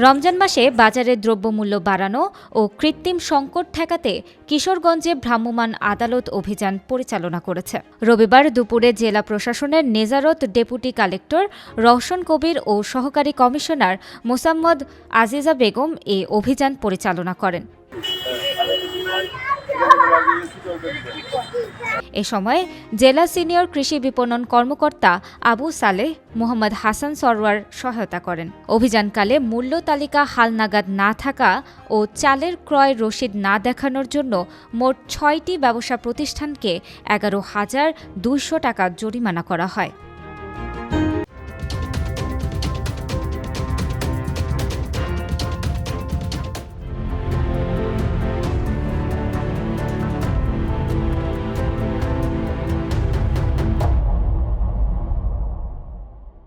রমজান মাসে বাজারে দ্রব্যমূল্য বাড়ানো ও কৃত্রিম সংকট ঠেকাতে কিশোরগঞ্জে ভ্রাম্যমাণ আদালত অভিযান পরিচালনা করেছে। রবিবার দুপুরে জেলা প্রশাসনের নেজারত ডেপুটি কালেক্টর রওশন কবির ও সহকারী কমিশনার মোসাম্মদ আজিজা বেগম এ অভিযান পরিচালনা করেন। এ সময় জেলা সিনিয়র কৃষি বিপণন কর্মকর্তা আবু সালেহ মোহাম্মদ হাসান সরওয়ার সহায়তা করেন। অভিযানকালে মূল্য তালিকা হালনাগাদ না থাকা ও চালের ক্রয় রসিদ না দেখানোর জন্য মোট ৬টি ব্যবসা প্রতিষ্ঠানকে ১১,২০০ টাকা জরিমানা করা হয়।